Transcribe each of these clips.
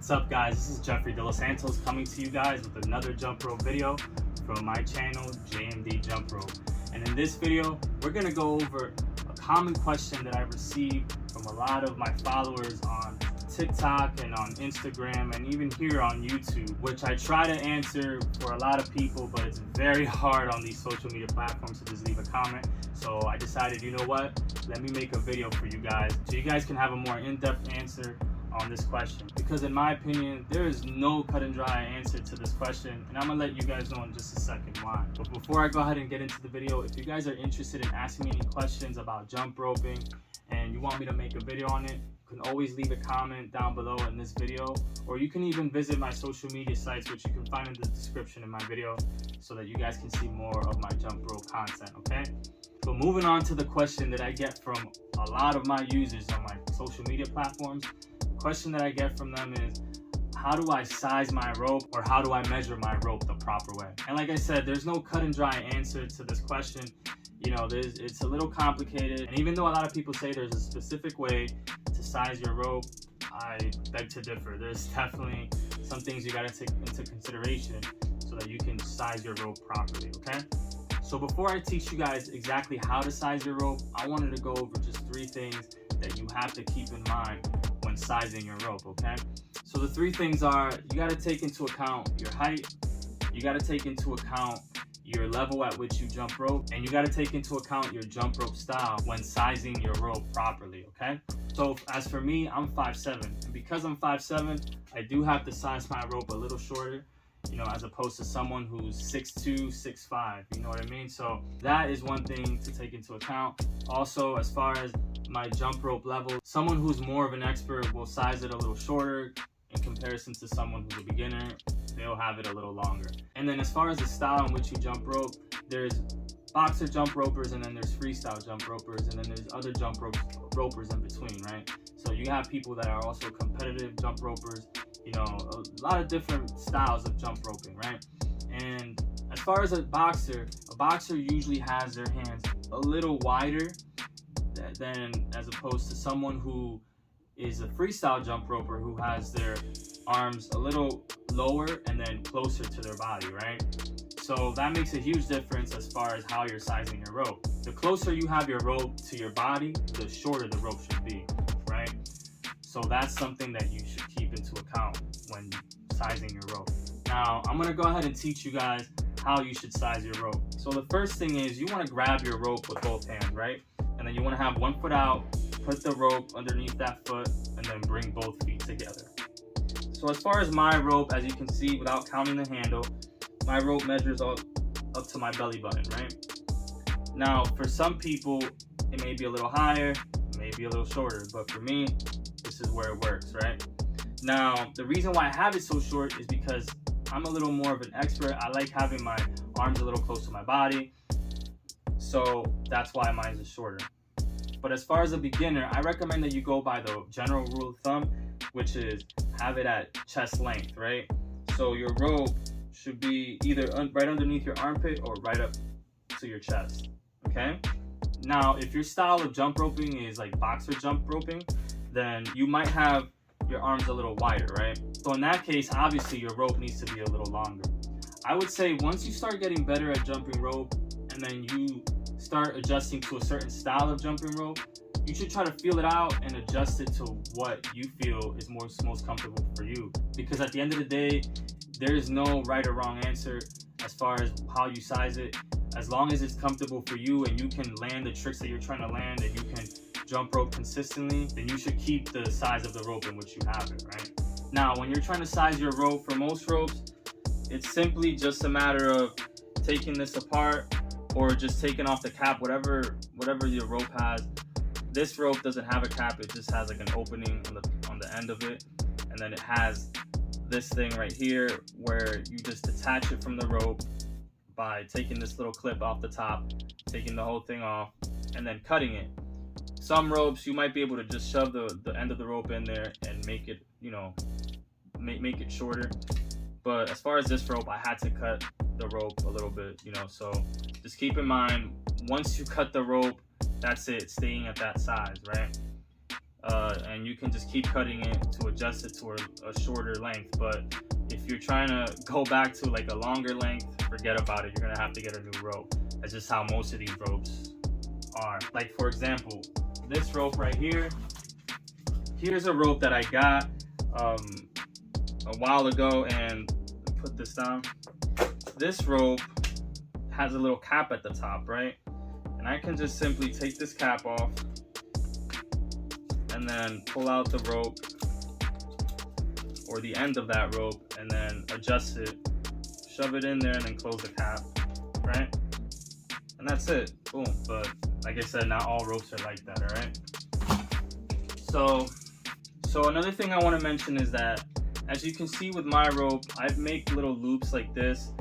What's up, guys? This is Jeffrey De Los Santos coming to you guys with another jump rope video from my channel, JMD Jump Rope. And in this video, we're going to go over a common question that I received from a lot of my followers on TikTok and on Instagram and even here on YouTube, which I try to answer for a lot of people, but it's very hard on these social media platforms to just leave a comment. So I decided, you know what, let me make a video for you guys so you guys can have a more in-depth answer on this question, because in my opinion there is no cut and dry answer to this question, and I'm gonna let you guys know in just a second why. But before I go ahead and get into the video, if you guys are interested in asking me any questions about jump roping and you want me to make a video on it, you can always leave a comment down below in this video, or you can even visit my social media sites, which you can find in the description in my video, so that you guys can see more of my jump rope content. Okay, but moving on to the question that I get from a lot of my users on my social media platforms. Question that I get from them is, how do I size my rope, or how do I measure my rope the proper way? And like I said, there's no cut and dry answer to this question. You know, it's a little complicated, and even though a lot of people say there's a specific way to size your rope, I beg to differ. There's definitely some things you got to take into consideration so that you can size your rope properly, okay? So before I teach you guys exactly how to size your rope, I wanted to go over just 3 things that you have to keep in mind when sizing your rope, okay? So the 3 things are, you got to take into account your height, you got to take into account your level at which you jump rope, and you got to take into account your jump rope style when sizing your rope properly, okay? So as for me, I'm 5'7", and because I'm 5'7", I do have to size my rope a little shorter, you know, as opposed to someone who's 6'2", 6'5", you know what I mean? So that is one thing to take into account. Also, as far as my jump rope level, someone who's more of an expert will size it a little shorter in comparison to someone who's a beginner. They'll have it a little longer. And then as far as the style in which you jump rope, there's boxer jump ropers, and then there's freestyle jump ropers, and then there's other jump ropers in between, right? So you have people that are also competitive jump ropers, you know, a lot of different styles of jump roping, right? And as far as a boxer usually has their hands a little wider than as opposed to someone who is a freestyle jump roper who has their arms a little lower and then closer to their body, right? So that makes a huge difference as far as how you're sizing your rope. The closer you have your rope to your body, the shorter the rope should be, right? So that's something that you should keep into account when sizing your rope. Now, I'm gonna go ahead and teach you guys how you should size your rope. So the first thing is, you wanna grab your rope with both hands, right? And then you wanna have one foot out, put the rope underneath that foot, and then bring both feet together. So as far as my rope, as you can see, without counting the handle, my rope measures up to my belly button, right? Now, for some people, it may be a little higher, maybe a little shorter, but for me, this is where it works, right? Now, the reason why I have it so short is because I'm a little more of an expert. I like having my arms a little close to my body, so that's why mine is shorter. But as far as a beginner, I recommend that you go by the general rule of thumb, which is have it at chest length, right? So your rope should be either right underneath your armpit or right up to your chest, okay? Now, if your style of jump roping is like boxer jump roping, then you might have your arms a little wider, right? So in that case, obviously your rope needs to be a little longer. I would say once you start getting better at jumping rope, and then you start adjusting to a certain style of jumping rope, you should try to feel it out and adjust it to what you feel is most comfortable for you. Because at the end of the day, there is no right or wrong answer as far as how you size it. As long as it's comfortable for you and you can land the tricks that you're trying to land and you can jump rope consistently, then you should keep the size of the rope in which you have it, right? Now, when you're trying to size your rope, for most ropes, it's simply just a matter of taking this apart or just taking off the cap, whatever your rope has. This rope doesn't have a cap, it just has like an opening on the end of it, and then it has this thing right here where you just detach it from the rope by taking this little clip off the top, taking the whole thing off, and then cutting it. Some ropes you might be able to just shove the end of the rope in there and make it, you know, make it shorter. But as far as this rope, I had to cut the rope a little bit, you know, so just keep in mind, once you cut the rope, that's it, staying at that size, right? and you can just keep cutting it to adjust it to a shorter length. But if you're trying to go back to like a longer length, forget about it. You're gonna have to get a new rope. That's just how most of these ropes are. Like for example, this rope right here. Here's a rope that I got a while ago, and put this down. This rope has a little cap at the top, right? And I can just simply take this cap off and then pull out the rope or the end of that rope and then adjust it, shove it in there, and then close the cap, right? And that's it, boom. But like I said, not all ropes are like that, all right? So another thing I want to mention is that, as you can see with my rope, I make little loops like this.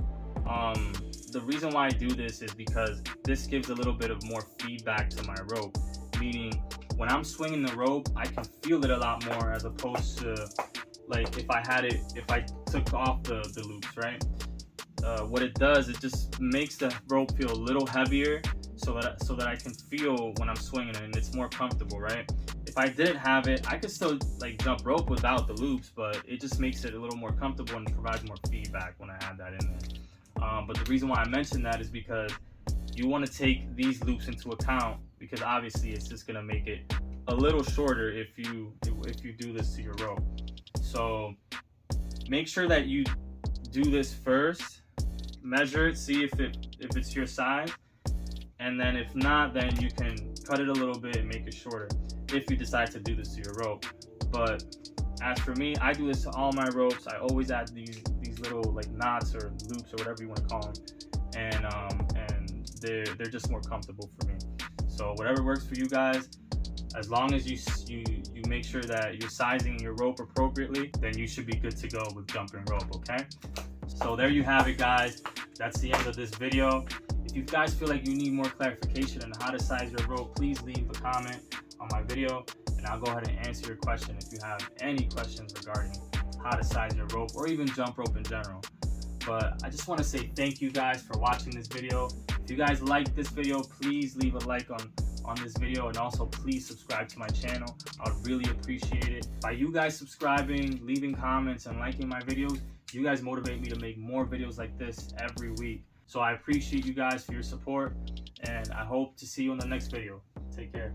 The reason why I do this is because this gives a little bit of more feedback to my rope, meaning when I'm swinging the rope, I can feel it a lot more, as opposed to like if I took off the loops, right? What it does, it just makes the rope feel a little heavier, so that I can feel when I'm swinging it, and it's more comfortable, right? If I didn't have it, I could still like jump rope without the loops, but it just makes it a little more comfortable and provides more feedback when I add that in there. But the reason why I mentioned that is because you want to take these loops into account, because obviously it's just gonna make it a little shorter if you do this to your rope. So make sure that you do this first, measure it, see if it's your size, and then if not, then you can cut it a little bit and make it shorter if you decide to do this to your rope. But as for me, I do this to all my ropes. I always add these little like knots or loops or whatever you want to call them, and they're just more comfortable for me. So whatever works for you guys, as long as you make sure that you're sizing your rope appropriately, then you should be good to go with jumping rope, okay? So there you have it, guys. That's the end of this video. If you guys feel like you need more clarification on how to size your rope, please leave a comment on my video, and I'll go ahead and answer your question if you have any questions regarding how to size your rope or even jump rope in general. But I just want to say thank you guys for watching this video. If you guys like this video, please leave a like on this video, and also please subscribe to my channel. I would really appreciate it. By you guys subscribing, leaving comments, and liking my videos, you guys motivate me to make more videos like this every week. So I appreciate you guys for your support, and I hope to see you in the next video. Take care.